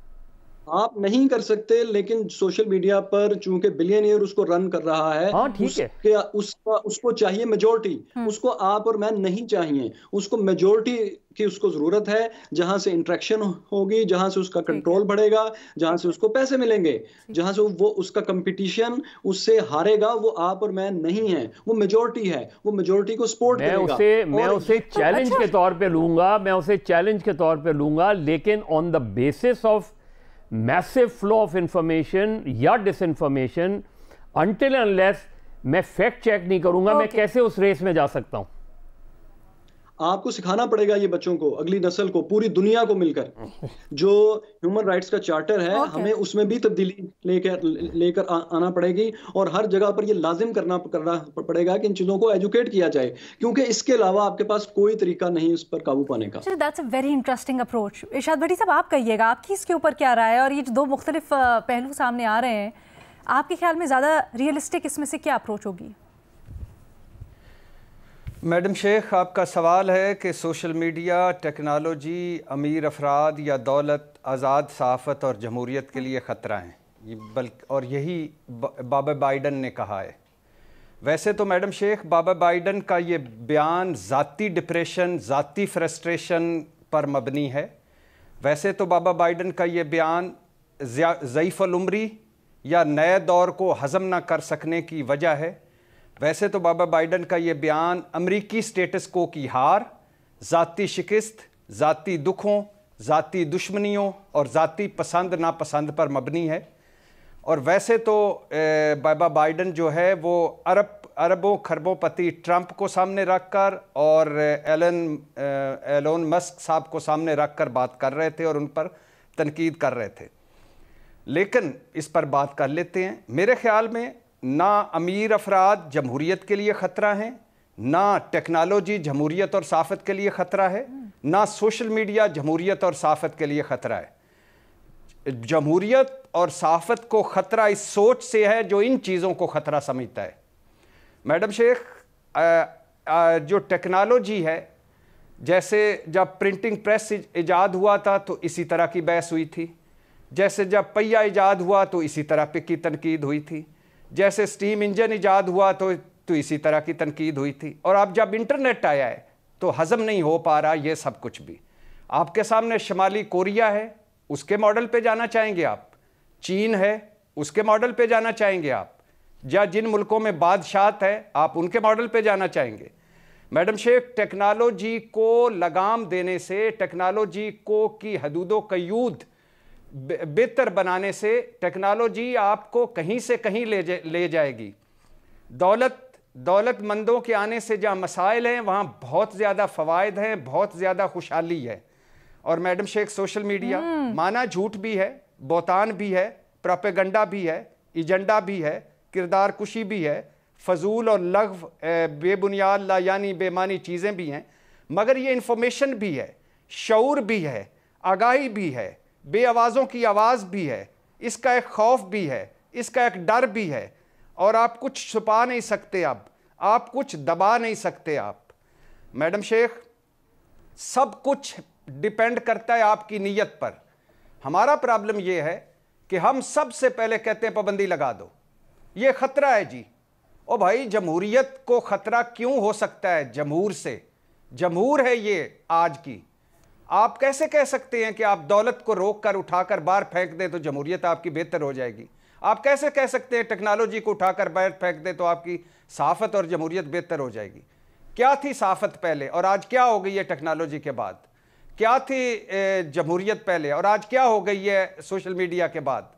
D: आप नहीं कर सकते, लेकिन सोशल मीडिया पर चूंकि बिलियनियर उसको रन कर रहा है,
C: हाँ, ठीक है,
D: उसको चाहिए मेजोरिटी। उसको आप और मैं नहीं चाहिए, उसको मेजोरिटी की उसको जरूरत है, जहां से इंटरेक्शन होगी, जहां से उसका कंट्रोल बढ़ेगा, जहां से उसको पैसे मिलेंगे, जहां से वो उसका कंपटीशन उससे हारेगा, वो आप और मैं नहीं है, वो मेजोरिटी है। वो मेजोरिटी को सपोर्ट करेगा।
C: मैं उसे चैलेंज के तौर पे लूंगा, लेकिन on the basis of massive flow of information या डिसइंफॉर्मेशन, अनटिल अनलेस मैं फैक्ट चेक नहीं करूंगा, मैं कैसे उस रेस में जा सकता हूं?
D: आपको सिखाना पड़ेगा ये बच्चों को, अगली नस्ल को, पूरी दुनिया को मिलकर। जो ह्यूमन राइट्स का चार्टर है, हमें उसमें भी तब्दीली लेकर आना पड़ेगी और हर जगह पर ये लाजिम करना पड़ेगा कि इन चीजों को एजुकेट किया जाए, क्योंकि इसके अलावा आपके पास कोई तरीका नहीं इस पर काबू पाने का।
A: That's a very interesting approach. Irshad Bhatti साहब, आप कहिएगा आपकी इसके ऊपर क्या राय है? और ये जो दो मुख्तलिफ पहलू सामने आ रहे हैं, आपके ख्याल में ज्यादा रियलिस्टिक इसमें से क्या अप्रोच होगी?
E: मैडम शेख, आपका सवाल है कि सोशल मीडिया, टेक्नोलॉजी, अमीर अफराद या दौलत, आज़ाद सहाफ़त और जमहूरियत के लिए ख़तरा हैं, और यही बाबा बाइडन ने कहा है। वैसे तो मैडम शेख, बाबा बाइडन का ये बयान ज़ाती डिप्रेशन, ज़ाती फ्रस्ट्रेशन पर मबनी है। वैसे तो बाबा बाइडन का ये बयान ज़ईफ़ुल उम्री या नए दौर को हज़म ना कर सकने की वजह है। वैसे तो बाबा बाइडन का ये बयान अमरीकी स्टेटस को की हार, ज़ाती शिकस्त, ज़ाती दुखों, ज़ाती दुश्मनियों और ज़ाती पसंद नापसंद पर मबनी है। और वैसे तो बाबा बाइडन जो है वो अरबों खरबों-पति ट्रंप को सामने रखकर और एलोन मस्क साहब को सामने रखकर बात कर रहे थे और उन पर तनकीद कर रहे थे। लेकिन इस पर बात कर लेते हैं। मेरे ख्याल में ना अमीर अफराद जमहूरियत के लिए ख़तरा है, ना टेक्नोलॉजी जमहूरियत और सहाफ़त के लिए ख़तरा है, ना सोशल मीडिया जमहूरियत और सहाफ़त के लिए ख़तरा है। जमहूरियत और सहाफ़त को ख़तरा इस सोच से है जो इन चीज़ों को ख़तरा समझता है। मैडम शेख, जो टेक्नोलॉजी है, जैसे जब प्रिंटिंग प्रेस ईजाद हुआ था तो इसी तरह की बहस हुई थी, जैसे जब पहिया ईजाद हुआ तो इसी तरह की तनकीद हुई थी, जैसे स्टीम इंजन ईजाद हुआ तो इसी तरह की तनकीद हुई थी। और अब जब इंटरनेट आया है तो हजम नहीं हो पा रहा ये सब कुछ भी। आपके सामने शुमाली कोरिया है, उसके मॉडल पे जाना चाहेंगे आप? चीन है, उसके मॉडल पे जाना चाहेंगे आप? या जिन मुल्कों में बादशाहत है आप उनके मॉडल पे जाना चाहेंगे? मैडम शेख, टेक्नोलॉजी को लगाम देने से, टेक्नोलॉजी को की हदूदो कयूद बेहतर बनाने से टेक्नोलॉजी आपको कहीं से कहीं ले जाएगी। दौलतमंदों के आने से जहाँ मसाइल हैं वहाँ बहुत ज़्यादा फ़वाइद हैं, बहुत ज़्यादा खुशहाली है। और मैडम शेख, सोशल मीडिया माना झूठ भी है, बौतान भी है, प्रोपेगंडा भी है, एजेंडा भी है, किरदार कुशी भी है, फजूल और लग़व बेबुनियाद यानी बेमानी चीज़ें भी हैं, मगर ये इंफॉर्मेशन भी है, शऊर भी है, आगाही भी है, बेआवाज़ों की आवाज़ भी है, इसका एक खौफ भी है, इसका एक डर भी है, और आप कुछ छुपा नहीं सकते, अब आप कुछ दबा नहीं सकते आप। मैडम शेख, सब कुछ डिपेंड करता है आपकी नीयत पर। हमारा प्रॉब्लम यह है कि हम सबसे पहले कहते हैं पाबंदी लगा दो, ये खतरा है जी। ओ भाई, जमहूरियत को खतरा क्यों हो सकता है? जमहूर से, जमहूर है ये आज की। आप कैसे कह सकते हैं कि आप दौलत को रोक कर उठाकर बाहर फेंक दें तो जमहूरियत आपकी बेहतर हो जाएगी? आप कैसे कह सकते हैं टेक्नोलॉजी को उठाकर बाहर फेंक दें तो आपकी सहाफत और जमहूरियत बेहतर हो जाएगी? क्या थी सहाफत पहले और आज क्या हो गई है टेक्नोलॉजी के बाद? क्या थी जमहूरियत पहले और आज क्या हो गई है सोशल मीडिया के बाद?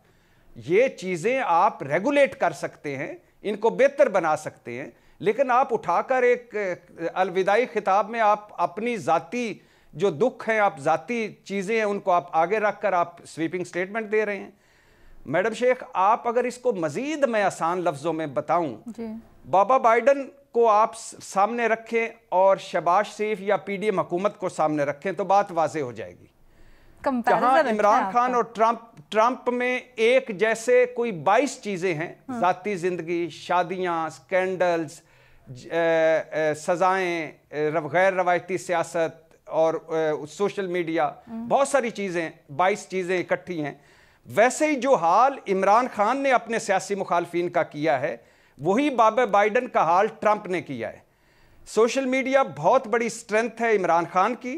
E: ये चीज़ें आप रेगुलेट कर सकते हैं, इनको बेहतर बना सकते हैं, लेकिन आप उठाकर एक अलविदाई खिताब में आप अपनी ज़ाती जो दुख हैं, आप ज़ाती चीज़ें हैं, उनको आप आगे रख कर आप स्वीपिंग स्टेटमेंट दे रहे हैं। मैडम शेख, आप अगर इसको मज़ीद मैं आसान लफ्ज़ों में बताऊं, बाबा बाइडन को आप सामने रखें और शहबाज शरीफ या पीडीएम हुकूमत को सामने रखें तो बात वाज़े हो जाएगी। जहां इमरान खान और ट्रंप में एक जैसे कोई 22 चीज़ें हैं, ज़ाती ज़िंदगी, शादियाँ, स्कैंडल्स, सज़ाएँ, गैर रवायती सियासत और सोशल मीडिया, बहुत सारी चीज़ें, 22 चीज़ें इकट्ठी हैं। वैसे ही जो हाल इमरान खान ने अपने सियासी मुखालफिन का किया है, वही बाबा बाइडन का हाल ट्रंप ने किया है। सोशल मीडिया बहुत बड़ी स्ट्रेंथ है इमरान खान की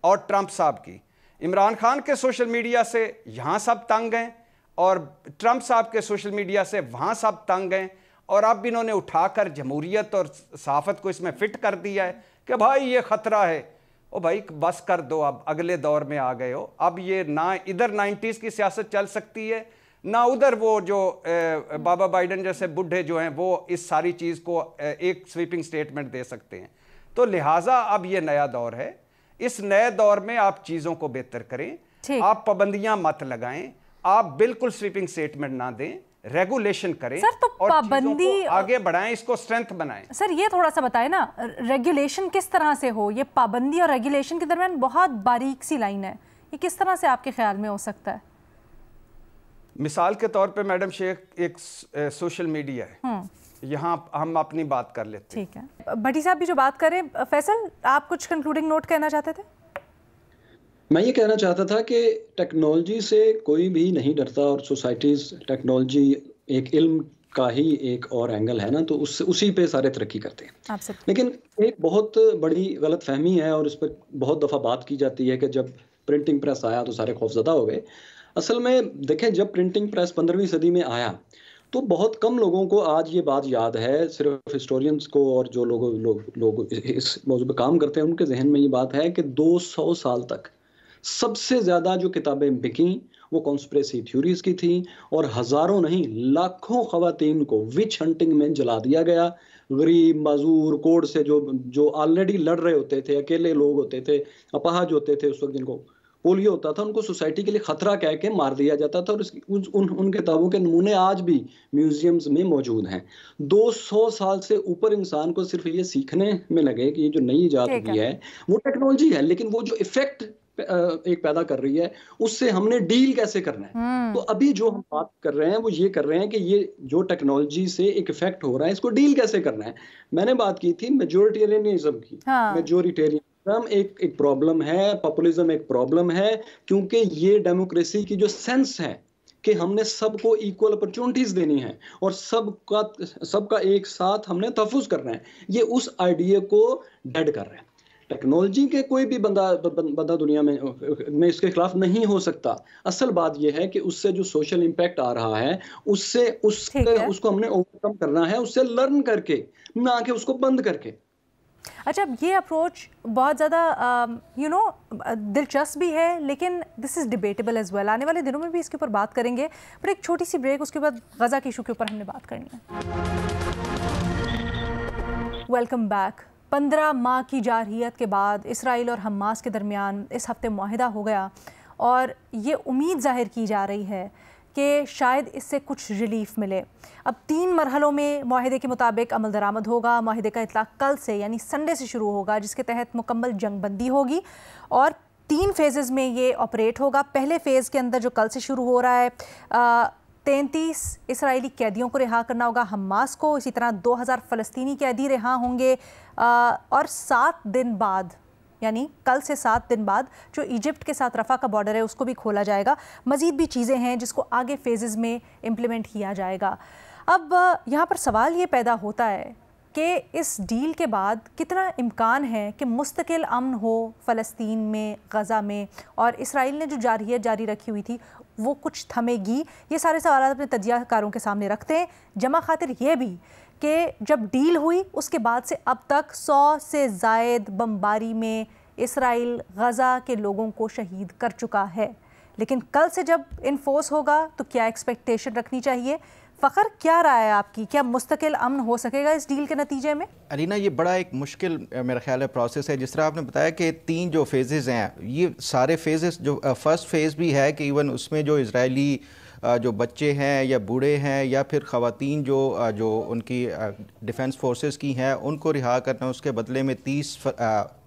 E: और ट्रंप साहब की। इमरान खान के सोशल मीडिया से यहाँ सब तंग हैं और ट्रंप साहब के सोशल मीडिया से वहाँ सब तंग हैं, और अब इन्होंने उठाकर जमहूरियत और सहाफ़त को इसमें फिट कर दिया है कि भाई ये ख़तरा है। ओ भाई, बस कर दो, अब अगले दौर में आ गए हो। अब ये ना इधर 90s की सियासत चल सकती है, ना उधर वो जो बाबा बाइडन जैसे बुढ़े जो हैं वो इस सारी चीज़ को एक स्वीपिंग स्टेटमेंट दे सकते हैं। तो लिहाजा अब ये नया दौर है, इस नए दौर में आप चीज़ों को बेहतर करें, आप पाबंदियां मत लगाएं, आप बिल्कुल स्वीपिंग स्टेटमेंट ना दें, रेगुलेशन करें
A: सर, तो
E: और
A: पाबंदी
E: चीज़ों को आगे बढ़ाएं, इसको स्ट्रेंथ बनाएं।
A: सर ये थोड़ा सा बताएं ना, रेगुलेशन किस तरह से हो? ये पाबंदी और रेगुलेशन के दरमियान बहुत बारीक सी लाइन है, ये किस तरह से आपके ख्याल में हो सकता है?
E: मिसाल के तौर पे मैडम शेख, एक सोशल मीडिया है, यहाँ हम अपनी बात कर लेते हैं।
A: ठीक है, भट्टी साहब भी जो बात करें, फैसल आप कुछ कंक्लूडिंग नोट कहना चाहते थे?
D: मैं ये कहना चाहता था कि टेक्नोलॉजी से कोई भी नहीं डरता, और सोसाइटीज टेक्नोलॉजी एक इल्म का ही एक और एंगल है ना, तो उससे उसी पे सारे तरक्की करते हैं। लेकिन एक बहुत बड़ी गलत फहमी है और इस पर बहुत दफ़ा बात की जाती है कि जब प्रिंटिंग प्रेस आया तो सारे खौफजदा हो गए। असल में देखें, जब प्रिंटिंग प्रेस 15वीं सदी में आया तो बहुत कम लोगों को आज ये बात याद है, सिर्फ हिस्टोरियंस को और जो लोग इस मौजू पर काम करते हैं उनके जहन में ये बात है कि 200 साल तक सबसे ज़्यादा जो किताबें बिकी वो कॉन्स्पिरेसी थ्योरीज की थी, और हज़ारों नहीं लाखों ख़वातीन को विच हंटिंग में जला दिया गया। गरीब मजदूर कोड से जो ऑलरेडी लड़ रहे होते थे, अकेले लोग होते थे, अपाहज होते थे, उस वक्त जिनको पोलियो होता था, उनको सोसाइटी के लिए खतरा कह के मार दिया जाता था। और उन किताबों के नमूने आज भी म्यूजियम्स में मौजूद हैं। 200 साल से ऊपर इंसान को सिर्फ ये सीखने में लगे कि ये जो नई इजाद हुई है वो टेक्नोलॉजी है, लेकिन वो जो इफेक्ट एक पैदा कर रही है उससे हमने डील कैसे करना है। तो अभी जो हम बात कर रहे हैं वो ये कर रहे हैं कि ये जो टेक्नोलॉजी से एक इफेक्ट हो रहा है इसको डील कैसे करना है। मैंने बात की थी मेजोरिटेरियनिज्म की। मेजोरिटेरियनिज्म एक प्रॉब्लम है, पॉपुलिज्म एक प्रॉब्लम है, क्योंकि ये डेमोक्रेसी की जो सेंस है कि हमने सबको इक्वल अपॉर्चुनिटीज देनी है और सबका एक साथ हमने तहफ़्फ़ुज़ करना है, ये उस आइडिया को डेड कर रहे हैं। टेक्नोलॉजी के कोई भी बंदा दुनिया में इसके खिलाफ नहीं हो सकता। असल बात यह है कि उससे जो सोशल इम्पैक्ट आ रहा है उसको हमने ओवरकम करना है, उससे लर्न करके, ना कि उसको बंद करके।
A: अच्छा, ये अप्रोच बहुत ज़्यादा दिलचस्प भी है, लेकिन this is debatable as well. आने वाले दिनों में भी इसके ऊपर बात करेंगे, पर एक छोटी सी ब्रेक, उसके बाद गज़ा के इशू के ऊपर हमने बात करनी है। Welcome back. 15 माह की जारहियत के बाद इसराइल और हमास के दरमियान इस हफ्ते मुआहिदा हो गया और ये उम्मीद जाहिर की जा रही है कि शायद इससे कुछ रिलीफ मिले। अब 3 मरहलों में मुआहिदे के मुताबिक अमल दरामद होगा। मुआहिदे का इतलाक़ कल से यानी संडे से शुरू होगा, जिसके तहत मुकम्मल जंगबंदी होगी और 3 फेजेज़ में ये ऑपरेट होगा। पहले फ़ेज़ के अंदर जो कल से शुरू हो रहा है, 33 इसराइली कैदियों को रिहा करना होगा हमास को, इसी तरह 2000 फ़लस्तीनी कैदी रिहा होंगे और 7 दिन बाद यानी कल से 7 दिन बाद जो इजिप्ट के साथ रफ़ा का बॉर्डर है उसको भी खोला जाएगा। मज़ीद भी चीज़ें हैं जिसको आगे फेजेज़ में इम्प्लीमेंट किया जाएगा। अब यहाँ पर सवाल ये पैदा होता है कि इस डील के बाद कितना इम्कान है कि मुस्तकिल अमन हो फ़लस्तीन में, गज़ा में, और इसराइल ने जो जारहियत जारी रखी हुई थी वो कुछ थमेगी। ये सारे सवाल अपने तजियाकारों के सामने रखते हैं। जमा खातिर ये भी कि जब डील हुई उसके बाद से अब तक 100 से ज़ायद बमबारी में इसराइल गज़ा के लोगों को शहीद कर चुका है, लेकिन कल से जब इन्फोर्स होगा तो क्या एक्सपेक्टेशन रखनी चाहिए? फ़खर, क्या राय है आपकी? क्या मुस्तकिल अमन हो सकेगा इस डील के नतीजे में?
B: अरीना, ये बड़ा एक मुश्किल मेरा ख्याल है प्रोसेस है। जिस तरह आपने बताया कि 3 जो फेजेज़ हैं, ये सारे फेजेस जो फर्स्ट फेज़ भी है कि इवन उसमें जो इजरायली जो बच्चे हैं या बूढ़े हैं या फिर ख़वातीन जो उनकी डिफेंस फोर्सेस की हैं उनको रिहा करना, उसके बदले में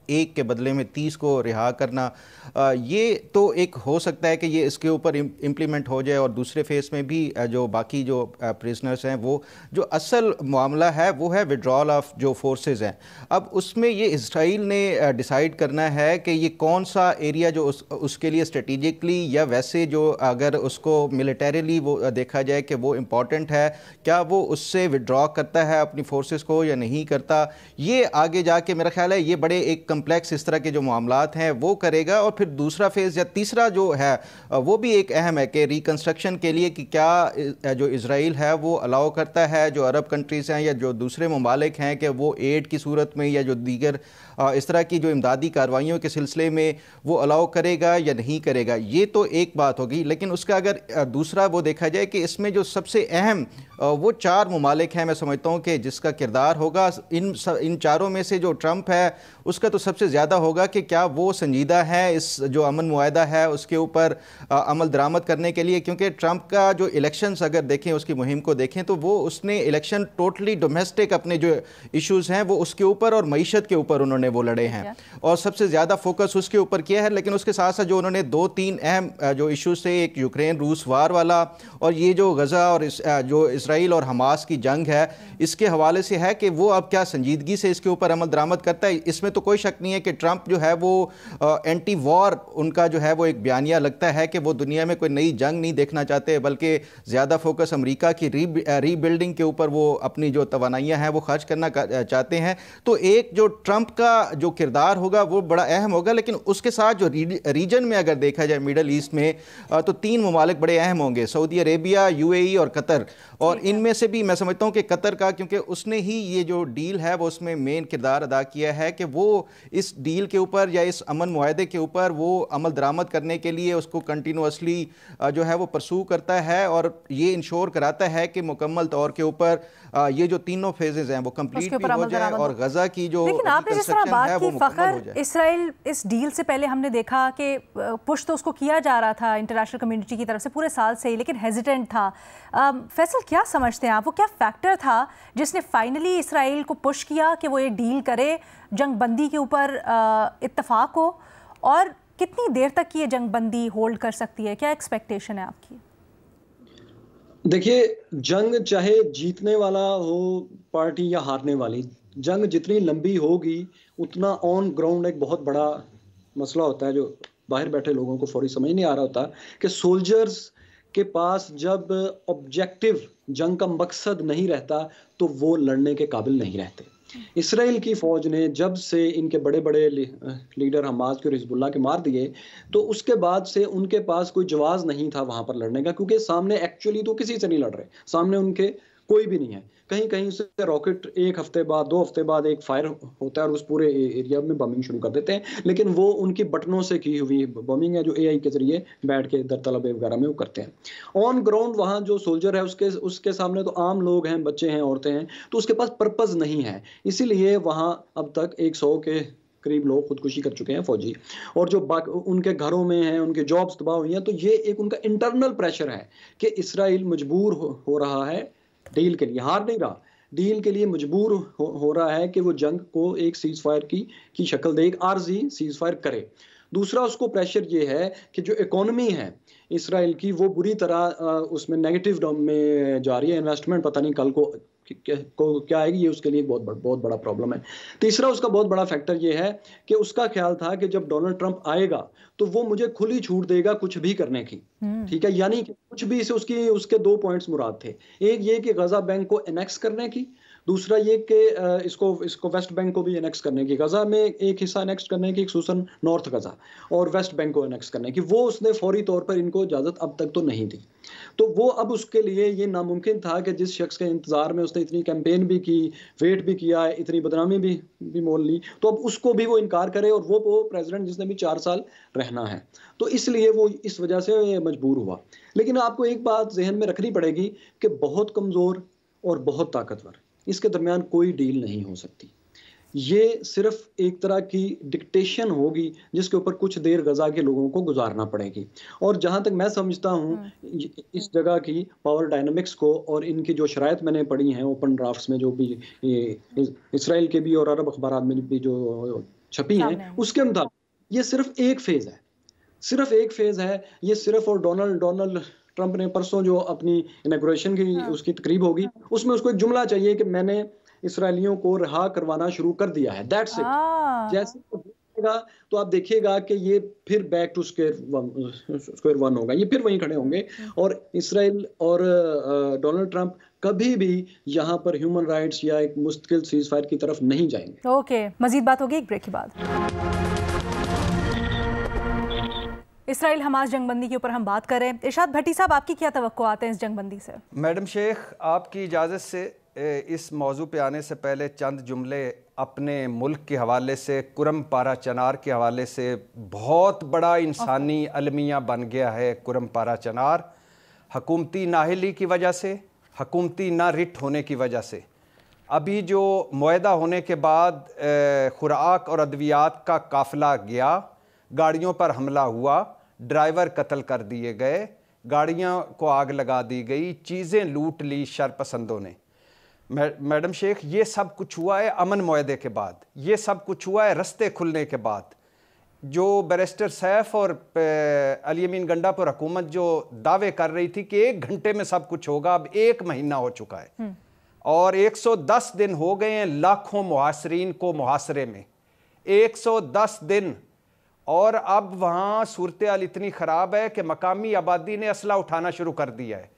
B: 1 के बदले में 30 को रिहा करना, ये तो एक हो सकता है कि ये इसके ऊपर इम्प्लीमेंट हो जाए। और दूसरे फेज़ में भी जो बाकी जो प्रिजनर्स हैं, वो जो असल मामला है वो है विड्रॉल ऑफ जो फोर्सेस हैं। अब उसमें ये इसराइल ने डिसाइड करना है कि ये कौन सा एरिया जो उसके लिए स्ट्रेटिजिकली या वैसे जो अगर उसको मिलिटरीली वो देखा जाए कि वो इम्पॉर्टेंट है, क्या वो उससे विड्रॉ करता है अपनी फोर्सेस को या नहीं करता, ये आगे जाके मेरा ख्याल है ये बड़े एक कम्प्लेक्स इस तरह के जो मामलात हैं वो करेगा। और फिर दूसरा फेज़ या तीसरा जो है वो भी एक अहम है कि रिकन्स्ट्रक्शन के लिए कि क्या जो इसराइल है वो अलाउ करता है जो अरब कंट्रीज़ हैं या जो दूसरे ममालिक हैं कि वो एड की सूरत में या जो दीगर इस तरह की जो इमदादी कार्रवाइयों के सिलसिले में वो अलाउ करेगा या नहीं करेगा। ये तो एक बात होगी, लेकिन उसका अगर दूसरा वो देखा जाए कि इसमें जो सबसे अहम वो 4 ममालिक हैं, मैं समझता हूँ कि जिसका किरदार होगा इन चारों में से जो ट्रंप है उसका तो सबसे ज़्यादा होगा कि क्या वो संजीदा है इस जो अमन मुआहिदा है उसके ऊपर अमल दरामद करने के लिए। क्योंकि ट्रंप का जो इलेक्शंस अगर देखें, उसकी मुहिम को देखें, तो वो उसने इलेक्शन टोटली डोमेस्टिक अपने जो इश्यूज़ हैं वो उसके ऊपर और मईशत के ऊपर उन्होंने वो लड़े हैं और सबसे ज़्यादा फोकस उसके ऊपर किया है। लेकिन उसके साथ साथ जो उन्होंने 2-3 अहम जो इश्यूज़ थे, एक यूक्रेन रूस वार वाला और ये जो गज़ा और जो इसराइल और हमास की जंग है, इसके हवाले से है कि वो अब क्या संजीदगी से इसके ऊपर अमल दरामद करता है। इसमें तो कोई शक नहीं है कि ट्रंप जो है वो एंटी वॉर उनका जो है वो एक बयानिया लगता है कि वो दुनिया में कोई नई जंग नहीं देखना चाहते, बल्कि ज़्यादा फोकस अमेरिका की रीबिल्डिंग के ऊपर वो अपनी जो तवानाइयाँ हैं वो खर्च करना चाहते हैं। तो एक जो ट्रंप का जो किरदार होगा वो बड़ा अहम होगा। लेकिन उसके साथ जो रीजन में अगर देखा जाए मिडल ईस्ट में, तो 3 ममालिक बड़े अहम होंगे, सऊदी अरेबिया, UAE और कतर। और इनमें से भी मैं समझता हूँ कि कतर का, क्योंकि उसने ही ये जो डील है वो उसमें मेन किरदार अदा किया है कि वो इस डील के ऊपर या इस अमन मुआहदे के ऊपर वो अमल दरामद करने के लिए उसको कंटिन्यूसली जो है वो परसू करता है और ये इंश्योर कराता है कि मुकम्मल तौर के ऊपर ये जो तीनों फेजेस हैं वो कंप्लीट भी हो जाए और गजा की जो
A: लेकिन आपने जिस तरह बात की फ़खर, इसराइल इस डील से पहले हमने देखा कि पुश तो उसको किया जा रहा था इंटरनेशनल कम्युनिटी की तरफ से पूरे साल से ही, लेकिन हेजिटेंट था। फैसल, क्या समझते हैं आप, वो क्या फैक्टर था जिसने फाइनली इसराइल को पुश किया कि वो ये डील करे, जंग बंदी के ऊपर इत्तफाक हो, और कितनी देर तक की ये जंग बंदी होल्ड कर सकती है? क्या एक्सपेक्टेशन है आपकी?
D: देखिए, जंग चाहे जीतने वाला हो पार्टी या हारने वाली, जंग जितनी लंबी होगी उतना ऑन ग्राउंड एक बहुत बड़ा मसला होता है जो बाहर बैठे लोगों को फौरी समझ नहीं आ रहा होता कि सोल्जर्स के पास जब ऑब्जेक्टिव जंग का मकसद नहीं रहता तो वो लड़ने के काबिल नहीं रहते। इसराइल की फौज ने जब से इनके बड़े बड़े लीडर हमास के और हिजबुल्लाह के मार दिए, तो उसके बाद से उनके पास कोई जवाब नहीं था वहां पर लड़ने का, क्योंकि सामने एक्चुअली तो किसी से नहीं लड़ रहे, सामने उनके कोई भी नहीं है। कहीं कहीं से रॉकेट एक हफ्ते बाद 2 हफ्ते बाद एक फायर होता है और उस पूरे एरिया में बमिंग शुरू कर देते हैं, लेकिन वो उनकी बटनों से की हुई बमिंग है जो AI के जरिए बैठ के दरतलबे वगैरह में वो करते हैं। ऑन ग्राउंड वहाँ जो सोल्जर है उसके सामने तो आम लोग हैं, बच्चे हैं, औरतें हैं, तो उसके पास पर्पज नहीं है। इसीलिए वहाँ अब तक 100 के करीब लोग खुदकुशी कर चुके हैं फौजी, और जो उनके घरों में हैं, उनके जॉब्स तबाह हुई हैं। तो ये एक उनका इंटरनल प्रेशर है कि इसराइल मजबूर हो रहा है डील के लिए, हार नहीं रहा, डील के लिए मजबूर हो रहा है कि वो जंग को एक सीज फायर की शक्ल दे, एक आर्जी सीज फायर करे। दूसरा उसको प्रेशर ये है कि जो इकोनॉमी है इसराइल की वो बुरी तरह उसमें नेगेटिव में जा रही है, इन्वेस्टमेंट पता नहीं कल को क्या आएगी, ये उसके लिए बहुत बड़ा प्रॉब्लम है। तीसरा उसका बहुत बड़ा फैक्टर ये है कि उसका ख्याल था कि जब डोनाल्ड ट्रंप आएगा तो वो मुझे खुली छूट देगा कुछ भी करने की, ठीक है, यानी कि कुछ भी से उसके 2 पॉइंट्स मुराद थे। एक ये कि गजा बैंक को एनेक्स करने की, दूसरा ये कि इसको वेस्ट बैंक को भी एनेक्स करने की, गजा में एक हिस्सा एनेक्स करने की, खसूसन नॉर्थ गजा, और वेस्ट बैंक को एनेक्स करने की। वो उसने फौरी तौर पर इनको इजाजत अब तक तो नहीं दी। तो वो अब उसके लिए ये नामुमकिन था कि जिस शख्स के इंतजार में उसने इतनी कैंपेन भी की, वेट भी किया, इतनी बदनामी भी मोल ली, तो अब उसको भी वो इनकार करे, और वो प्रेसिडेंट जिसने भी 4 साल रहना है। तो इसलिए वो इस वजह से मजबूर हुआ। लेकिन आपको एक बात जहन में रखनी पड़ेगी कि बहुत कमजोर और बहुत ताकतवर, इसके दरमियान कोई डील नहीं हो सकती। ये सिर्फ एक तरह की डिक्टेशन होगी जिसके ऊपर कुछ देर गजा के लोगों को गुजारना पड़ेगी। और जहां तक मैं समझता हूं इस जगह की पावर डायनामिक्स को और इनकी जो शराइत मैंने पढ़ी हैं ओपन ड्राफ्ट्स में, जो भी इसराइल के भी और अरब अखबार में भी जो छपी हैं, उसके मुताबिक ये सिर्फ एक फेज है, सिर्फ एक फेज है ये सिर्फ। और डोनाल्ड ट्रंप ने परसों जो अपनी इनॉग्रेशन की उसकी तकरीब होगी, उसमें उसको एक जुमला चाहिए कि मैंने इसराइलियों को रिहा करवाना शुरू कर दिया है, दैट्स इट। जैसे वो बोलेगा तो आप देखिएगा कि ये फिर बैक टू स्क्वायर वन होगा, ये फिर वहीं खड़े होंगे। और इसराइल और डोनाल्ड ट्रंप कभी भी यहाँ पर ह्यूमन राइट्स या एक मुस्तकिल सीज फायर की तरफ नहीं जाएंगे।
A: ओके, मजीद बात होगी एक ब्रेक के बाद। इसराइल हमास जंगबंदी के ऊपर हम बात कर रहे हैं। इरशाद भट्टी साहब, आपकी क्या तवक्कुआत हैं इस जंगबंदी से?
E: मैडम शेख, आपकी इजाज़त से इस मौजू पे आने से पहले चंद जुमले अपने मुल्क के हवाले से, कुरम पारा चनार के हवाले से। बहुत बड़ा इंसानी अलमिया बन गया है कुरम पारा चनार, हकूमती नाहिली की वजह से, हकूमती ना रिट होने की वजह से। अभी जो मुआहदा होने के बाद खुराक और अद्वियात का काफ़िला गया, गाड़ियों पर हमला हुआ, ड्राइवर कत्ल कर दिए गए, गाड़ियों को आग लगा दी गई, चीज़ें लूट ली शरपसंदों ने। मैडम शेख, ये सब कुछ हुआ है अमन मुआहदे के बाद, ये सब कुछ हुआ है रस्ते खुलने के बाद। जो बैरिस्टर सैफ और अली अमीन गंडापुर हुकूमत जो दावे कर रही थी कि 1 घंटे में सब कुछ होगा, अब 1 महीना हो चुका है और 110 दिन हो गए हैं लाखों मुहासरीन को मुहासरे में, 110 दिन। और अब वहाँ सूरत हाल इतनी ख़राब है कि मकामी आबादी ने असला उठाना शुरू कर दिया है।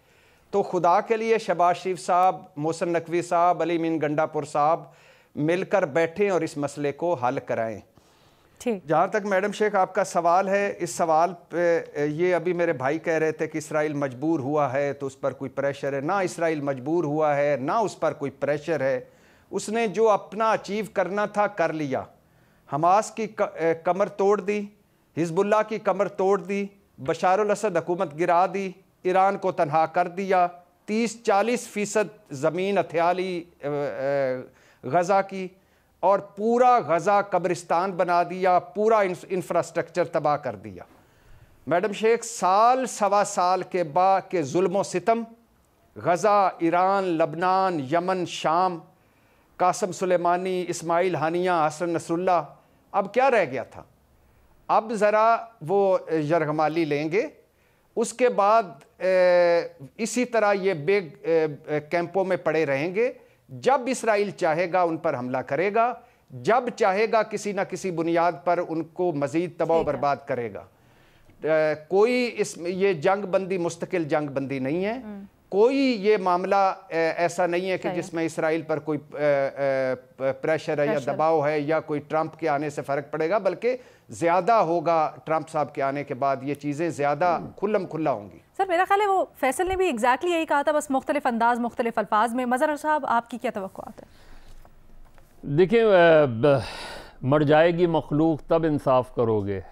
E: तो खुदा के लिए शहबाज शरीफ साहब, मोहसिन नकवी साहब, अली अमीन गंडापुर साहब मिलकर बैठें और इस मसले को हल कराएं। जहाँ तक मैडम शेख आपका सवाल है, इस सवाल पे ये अभी मेरे भाई कह रहे थे कि इसराइल मजबूर हुआ है तो उस पर कोई प्रेशर है। ना इसराइल मजबूर हुआ है, ना उस पर कोई प्रेशर है। उसने जो अपना अचीव करना था कर लिया। हमास की कमर तोड़ दी, हिजबुल्लाह की कमर तोड़ दी, बशारुल असद हुकूमत गिरा दी, ईरान को तनहा कर दिया, 30-40% ज़मीन हथियाली गज़ा की और पूरा गज़ा कब्रिस्तान बना दिया, पूरा इंफ्रास्ट्रक्चर तबाह कर दिया। मैडम शेख, साल सवा साल के बाद के जुल्म सितम, गज़ा, ईरान, लबनान, यमन, शाम, कासम सुलेमानी, इस्माइल हानिया, हसन नसरुल्लाह, अब क्या रह गया था? अब ज़रा वो यरगमाली लेंगे, उसके बाद इसी तरह ये बेग कैंपों में पड़े रहेंगे। जब इसराइल चाहेगा उन पर हमला करेगा, जब चाहेगा किसी न किसी बुनियाद पर उनको मज़ीद तबाह बर्बाद करेगा। कोई इसमें ये जंग बंदी मुस्तकिल जंग बंदी नहीं है। कोई ये मामला ऐसा नहीं है कि जिसमें इसराइल पर कोई प्रेशर है या दबाव है या कोई ट्रंप के आने से फ़र्क पड़ेगा, बल्कि ज़्यादा होगा ट्रंप साहब के आने के बाद, ये चीज़ें ज़्यादा खुल्लम खुल्ला होंगी।
A: सर मेरा ख्याल है वो फैसल ने भी एग्जैक्टली यही कहा था, बस मुख्तलिफ अंदाज मुख्तलिफ अल्फाज में। मज़हर साहब आपकी क्या तवक्कुआत है?
C: देखिए, मर जाएगी मखलूक तब इंसाफ करोगे,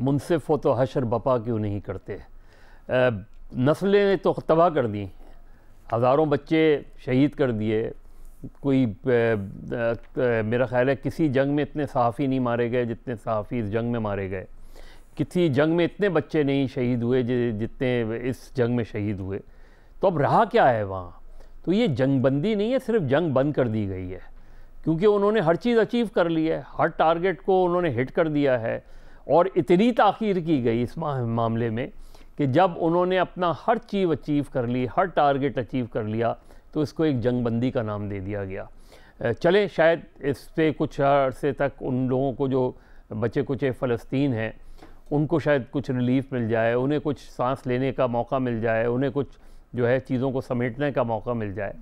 C: मुनसिफ हो तो हशर बपा क्यों नहीं करते। नस्लें तो तबाह कर दी, हज़ारों बच्चे शहीद कर दिए, कोई मेरा ख़्याल है किसी जंग में इतने सहाफ़ी नहीं मारे गए जितने सहाफ़ी इस जंग में मारे गए, किसी जंग में इतने बच्चे नहीं शहीद हुए जितने इस जंग में शहीद हुए। तो अब रहा क्या है वहाँ? तो ये जंगबंदी नहीं है, सिर्फ जंग बंद कर दी गई है, क्योंकि उन्होंने हर चीज़ अचीव कर ली है, हर टारगेट को उन्होंने हिट कर दिया है। और इतनी ताख़ीर की गई इस मामले में कि जब उन्होंने अपना हर चीज़ अचीव कर ली, हर टारगेट अचीव कर लिया, तो इसको एक जंगबंदी का नाम दे दिया गया। चले शायद इस पर कुछ अरसे तक उन लोगों को जो बचे कुचे फ़लस्तीन हैं उनको शायद कुछ रिलीफ मिल जाए, उन्हें कुछ सांस लेने का मौका मिल जाए, उन्हें कुछ जो है चीज़ों को समेटने का मौका मिल जाए।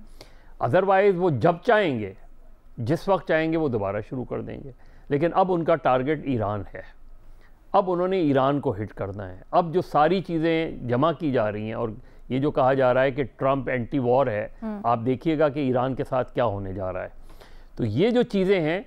C: अदरवाइज़ वो जब चाहेंगे, जिस वक्त चाहेंगे, वो दोबारा शुरू कर देंगे। लेकिन अब उनका टारगेट ईरान है, अब उन्होंने ईरान को हिट करना है। अब जो सारी चीज़ें जमा की जा रही हैं और ये जो कहा जा रहा है कि ट्रंप एंटी वॉर है, आप देखिएगा कि ईरान के साथ क्या होने जा रहा है। तो ये जो चीज़ें हैं,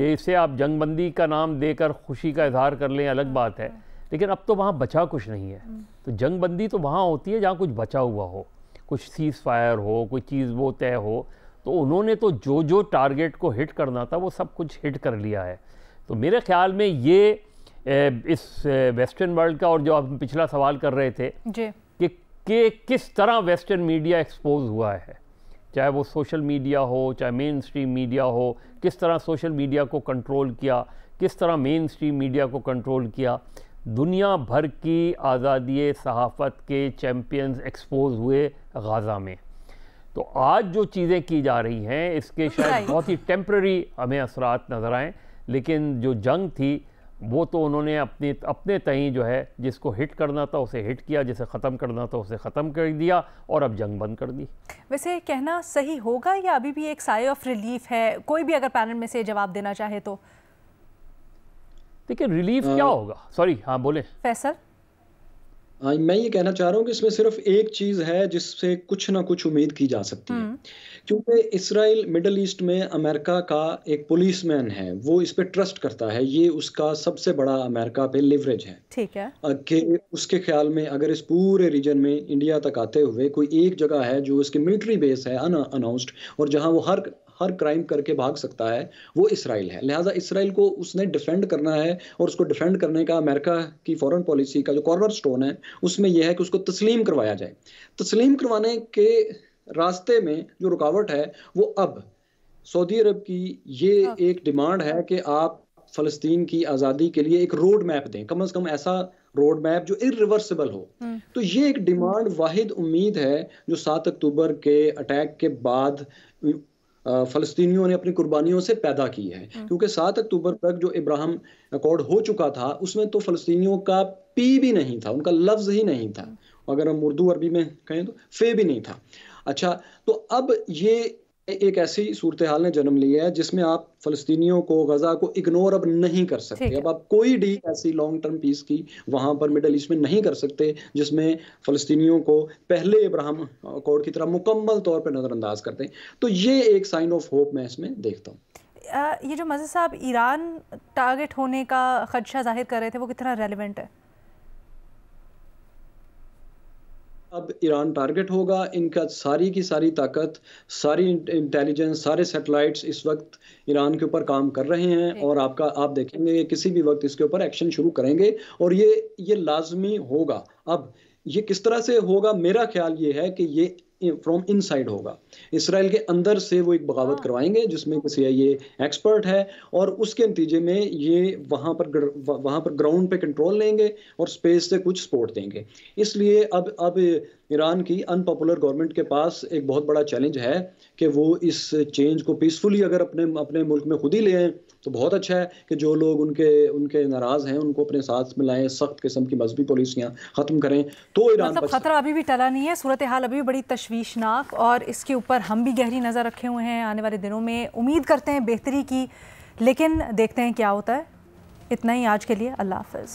C: इसे आप जंगबंदी का नाम देकर खुशी का इजहार कर लें, अलग बात है, लेकिन अब तो वहाँ बचा कुछ नहीं है। तो जंगबंदी तो वहाँ होती है जहाँ कुछ बचा हुआ हो, कुछ सीज़ फायर हो, कोई चीज़ वो तय हो। तो उन्होंने तो जो जो टारगेट को हिट करना था वो सब कुछ हिट कर लिया है। तो मेरे ख्याल में ये इस वेस्टर्न वर्ल्ड का, और जो आप पिछला सवाल कर रहे थे कि किस तरह वेस्टर्न मीडिया एक्सपोज हुआ है, चाहे वो सोशल मीडिया हो, चाहे मेन स्ट्रीम मीडिया हो, किस तरह सोशल मीडिया को कंट्रोल किया, किस तरह मेन स्ट्रीम मीडिया को कंट्रोल किया। दुनिया भर की आज़ादी सहाफ़त के चैम्पियंस एक्सपोज हुए गाज़ा में। तो आज जो चीज़ें की जा रही हैं इसके शायद बहुत ही टेम्प्रेरी हमें असरात नज़र आएँ, लेकिन जो जंग थी वो तो उन्होंने अपने तहीं जो है जिसको हिट करना था उसे हिट किया, जिसे ख़त्म करना था उसे ख़त्म कर दिया, और अब जंग बंद कर दी।
A: वैसे कहना सही होगा या अभी भी एक साय ऑफ रिलीफ है? कोई भी अगर पैनल में से जवाब देना चाहे तो।
C: देखिए रिलीफ क्या होगा, सॉरी हाँ बोले
A: फैसल।
D: मैं ये कहना चाह रहा हूँ कि इसमें सिर्फ एक चीज़ है जिससे कुछ ना कुछ उम्मीद की जा सकती है, क्योंकि इसराइल मिडल ईस्ट में अमेरिका का एक पुलिसमैन है, वो इस पे ट्रस्ट करता है, ये उसका सबसे बड़ा अमेरिका पे लिवरेज है।
A: ठीक है
D: कि उसके ख्याल में अगर इस पूरे रीजन में इंडिया तक आते हुए कोई एक जगह है जो उसकी मिलिट्री बेस है अनाउंस्ड, और जहां वो हर क्राइम करके भाग सकता है, वो इसराइल है। लिहाजा इसराइल को उसने डिफेंड करना है, और उसको डिफेंड करने का अमेरिका की फॉरेन पॉलिसी का जो कॉर्नर स्टोन है उसमें यह है कि उसको तस्लीम करवाया जाए। तस्लीम करवाने के रास्ते में जो रुकावट है वो अब सऊदी अरब की ये एक डिमांड है कि आप फ़लस्तीन की आज़ादी के लिए एक रोड मैप दें, कम से कम ऐसा रोड मैप जो इरिवर्सिबल हो। तो ये एक डिमांड वाहिद उम्मीद है जो 7 अक्टूबर के अटैक के बाद फ़लस्तीनियों ने अपनी कुर्बानियों से पैदा की है, क्योंकि 7 अक्टूबर तक जो इब्राहिम अकॉर्ड हो चुका था उसमें तो फ़लस्तीनियों का पी भी नहीं था, उनका लफ्ज़ ही नहीं था, अगर हम उर्दू अरबी में कहें तो फे भी नहीं था। अच्छा, तो अब ये एक ऐसी सूरत हाल ने जन्म लिया है जिसमें आप फ़लस्तीनियों को, गज़ा को इग्नोर अब नहीं कर सकते। अब आप कोई डील ऐसी लॉन्ग टर्म पीस की वहाँ पर मिडल ईस्ट में नहीं कर सकते जिसमें फ़लस्तीनियों को पहले इब्राहिम अकॉर्ड की तरह मुकम्मल तौर पर नज़रअंदाज करते हैं। तो ये एक साइन ऑफ होप मैं इसमें देखता हूँ।
A: ये जो मज़हर साहब ईरान टारगेट होने का खदशा जाहिर कर रहे थे, वो कितना रेलिवेंट है?
D: अब ईरान टारगेट होगा, इनका सारी की सारी ताकत, सारी इंटेलिजेंस, सारे सैटेलाइट्स इस वक्त ईरान के ऊपर काम कर रहे हैं, और आप देखेंगे किसी भी वक्त इसके ऊपर एक्शन शुरू करेंगे, और ये लाजमी होगा। अब ये किस तरह से होगा, मेरा ख्याल ये है कि ये फ्रॉम इनसाइड होगा, इसराइल के अंदर से वो एक बगावत करवाएंगे जिसमें CIA एक्सपर्ट है, और उसके नतीजे में ये वहाँ पर ग्राउंड पे कंट्रोल लेंगे और स्पेस से कुछ सपोर्ट देंगे। इसलिए अब ईरान की अनपॉपुलर गवर्नमेंट के पास एक बहुत बड़ा चैलेंज है कि वो इस चेंज को पीसफुली अगर अपने मुल्क में खुद ही ले आए तो बहुत अच्छा है कि जो लोग उनके नाराज़ हैं उनको अपने साथ मिलाएं, सख्त किस्म की मजहबी पॉलिसियाँ ख़त्म करें तो ईरान
A: मतलब खतरा अभी भी टला नहीं है, सूरत हाल अभी भी बड़ी तशवीशनाक, और इसके ऊपर हम भी गहरी नज़र रखे हुए हैं। आने वाले दिनों में उम्मीद करते हैं बेहतरी की, लेकिन देखते हैं क्या होता है। इतना ही आज के लिए, अल्लाह हाफ़िज़।